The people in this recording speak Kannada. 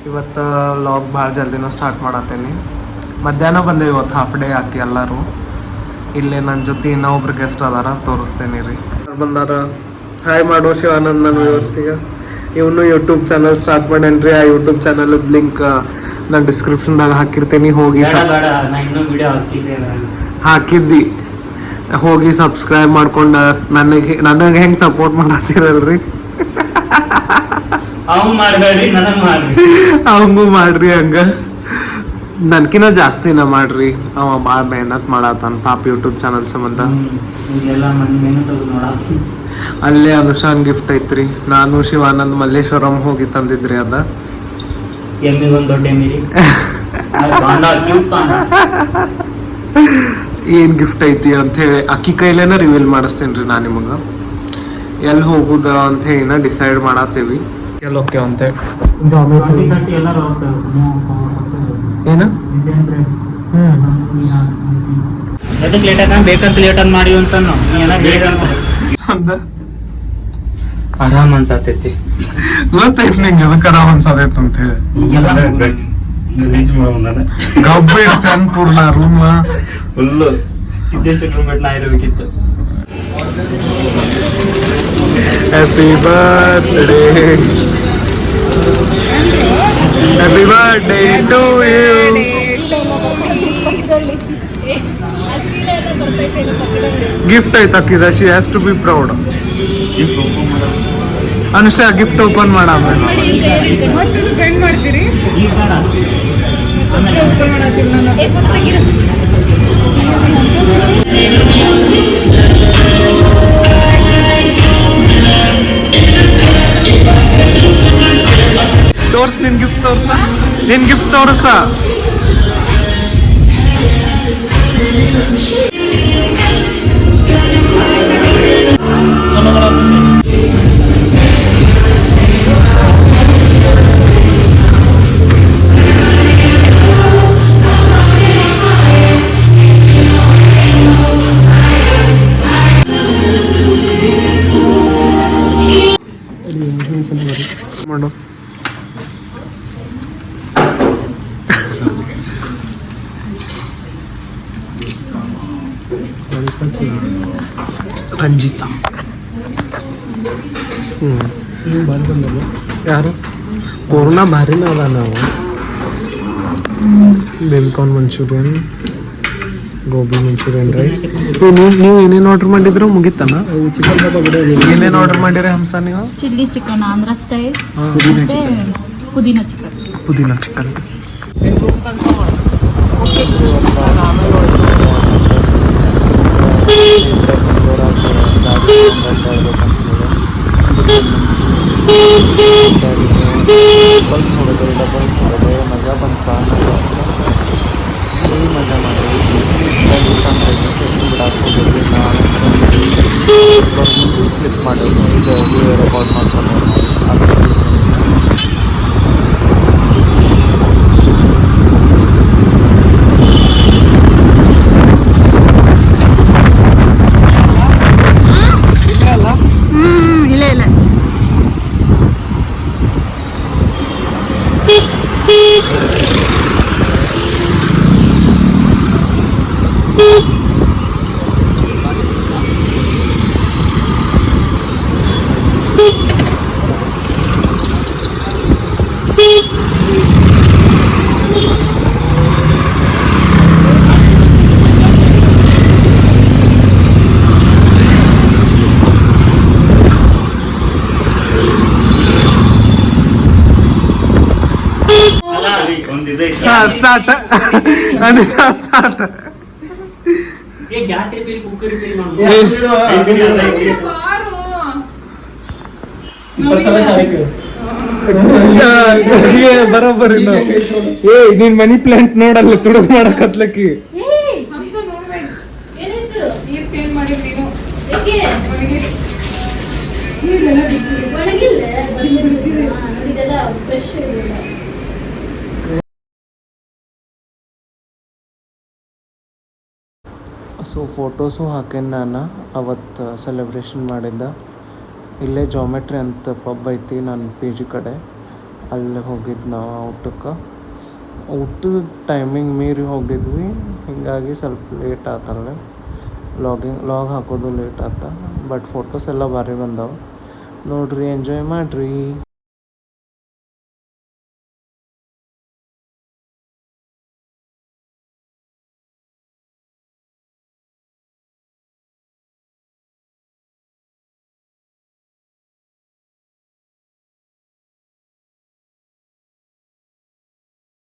ಇವತ್ತು ವ್ಲಾಗ್ ಭಾಳ ಜಲ್ದಿನೂ ಸ್ಟಾರ್ಟ್ ಮಾಡತ್ತೇನೆ. ಮಧ್ಯಾಹ್ನ ಬಂದೆ ಇವತ್ತು ಹಾಫ್ ಡೇ ಹಾಕಿ ಎಲ್ಲರೂ. ಇಲ್ಲೇ ನನ್ನ ಜೊತೆ ಇನ್ನೊಬ್ರು ಗೆಸ್ಟ್ ಅದಾರ, ತೋರಿಸ್ತೇನೆ ರೀ. ಬಂದಾರ. ಹಾಯ್ ಮಾಡೋ ಶಿವಾನಂದ್ ನನ್ನ ವ್ಯೂವರ್ಸಿಗೆ. ಇವನು ಯೂಟ್ಯೂಬ್ ಚಾನಲ್ ಸ್ಟಾರ್ಟ್ ಮಾಡೇನ್ರಿ. ಆ ಯೂಟ್ಯೂಬ್ ಚಾನಲ್ ಲಿಂಕ್ ನಾನು ಡಿಸ್ಕ್ರಿಪ್ಷನ್ದಾಗ ಹಾಕಿರ್ತೀನಿ, ಹೋಗಿ ಹಾಕಿದ್ದಿ ಹೋಗಿ ಸಬ್ಸ್ಕ್ರೈಬ್ ಮಾಡ್ಕೊಂಡು ನನಗೆ ಹೆಂಗೆ ಸಪೋರ್ಟ್ ಮಾಡತ್ತೀರಲ್ರಿ ಅವಂಗೂ ಮಾಡ್ರಿ. ಹಂಗ ನನ್ಕಿನ ಜಾಸ್ತಿನ ಮಾಡ್ರಿ. ಅವ ಭಾಳ ಮೆಹನತ್ ಮಾಡತ್ತಾನ ಪಾಪ ಯೂಟ್ಯೂಬ್ ಚಾನಲ್ ಸಂಬಂಧ. ಅಲ್ಲೇ ಅನುಷಾನ್ ಗಿಫ್ಟ್ ಐತ್ರಿ. ನಾನು ಶಿವಾನಂದ್ ಮಲ್ಲೇಶ್ವರಂ ಹೋಗಿ ತಂದಿದ್ರಿ ಅದ. ಏನ್ ಗಿಫ್ಟ್ ಐತಿ ಅಂತ ಹೇಳಿ ಅಕ್ಕಿ ಕೈಲೇನ ರಿವೀಲ್ ಮಾಡಿಸ್ತೇನ್ರಿ ನಾ ನಿಮಗೆ. ಎಲ್ಲಿ ಹೋಗುದ ಅಂತ ಹೇಳಿ ಡಿಸೈಡ್ ಮಾಡತ್ತೇವಿ. ಎಲ್ಲೋಕೆ ಅಂತ ಏನು ಬೇಕಂತ ಲೇಟ್ ಅಂತ ಮಾಡಿ ಅಂತ ಆರಾಮ್ ಅನ್ಸತೈತಿ. ಗೊತ್ತೈತಿ ನಿಂಗೆ ಅದಕ್ಕೆ ಆರಾಮ್ ಅನ್ಸತೈತಿ ಅಂತ ಹೇಳಿ. ಗಬ್ಬ ಸಣ್ಣ ಪೂರ್ಣ ರೂಮ್ ಫುಲ್ಲು ಸಿದ್ದೇಶ್ವರ ರೂಮ್ ನಾ ಇರಬೇಕಿತ್ತು. Happy birthday happy birthday to you. Gift ಐತೆ ಅಕ್ಕಿದ. She has to be proud. Anusha gift open ಮಾಡ. ತೋರ್ಸ್ ನಿನ್ ಗಿಫ್ಟ್ ತೋರ್ಸ. ನಿನ್ ಗಿಫ್ಟ್ ತೋರ್ಸ. ಮಾಡು. ರಂಜಿತಾ. ಯಾರು ಕೊರೋನಾ ಭಾರಿನ ಅದ. ನಾವು baby corn Manchurian, gobi Manchurian rice. ನೀವು ಏನೇನು ಆರ್ಡರ್ ಮಾಡಿದ್ರು ಮುಗಿತಾನ? ಏನೇನು ಆರ್ಡರ್ ಮಾಡಿರಿ ಹಂಸ ನೀವು? ಚಿಲ್ಲಿ ಚಿಕನ್ ಆಂಧ್ರ ಸ್ಟೈಲ್, ಪುದೀನ ಚಿಕನ್. ಪುದೀನ ಚಿಕನ್. ಮಜಾ ಬಂತ. ಮಜಾ ಮಾಡಿ ಕ್ಲಿಕ್ ಮಾಡಿ ರೆಕಾರ್ಡ್ ಮಾಡ್ಕೊಂಡು ಸ್ಟಾರ್ಟ್. ಅನುಷಾ ಸ್ಟಾರ್ಟ್. ಬರೋಬ್ಬರಿ. ಏ ನೀನ್ ಮನಿ ಪ್ಲಾಂಟ್ ನೋಡಲ್ಲ ತುಡುಗ್ ಮಾಡಕತ್ಲಕ್ಕಿ. ಸೊ ಫೋಟೋಸು ಹಾಕೇನಿ ನಾನು ಅವತ್ತು ಸೆಲೆಬ್ರೇಷನ್ ಮಾಡಿದ್ದ. ಇಲ್ಲೇ ಜಾಮೆಟ್ರಿ ಅಂತ ಪಬ್ ಐತಿ ನನ್ನ ಪಿ ಜಿ ಕಡೆ. ಅಲ್ಲಿ ಹೋಗಿದ್ದು ನಾವು ಊಟಕ್ಕೆ. ಊಟದ ಟೈಮಿಂಗ್ ಮೀರಿ ಹೋಗಿದ್ವಿ, ಹೀಗಾಗಿ ಸ್ವಲ್ಪ ಲೇಟ್ ಆತಲ್ಲ. ಲಾಗ್ ಹಾಕೋದು ಲೇಟ್ ಆತ. ಬಟ್ ಫೋಟೋಸ್ ಎಲ್ಲ ಭಾರಿ ಬಂದವು. ನೋಡ್ರಿ, ಎಂಜಾಯ್ ಮಾಡಿರಿ.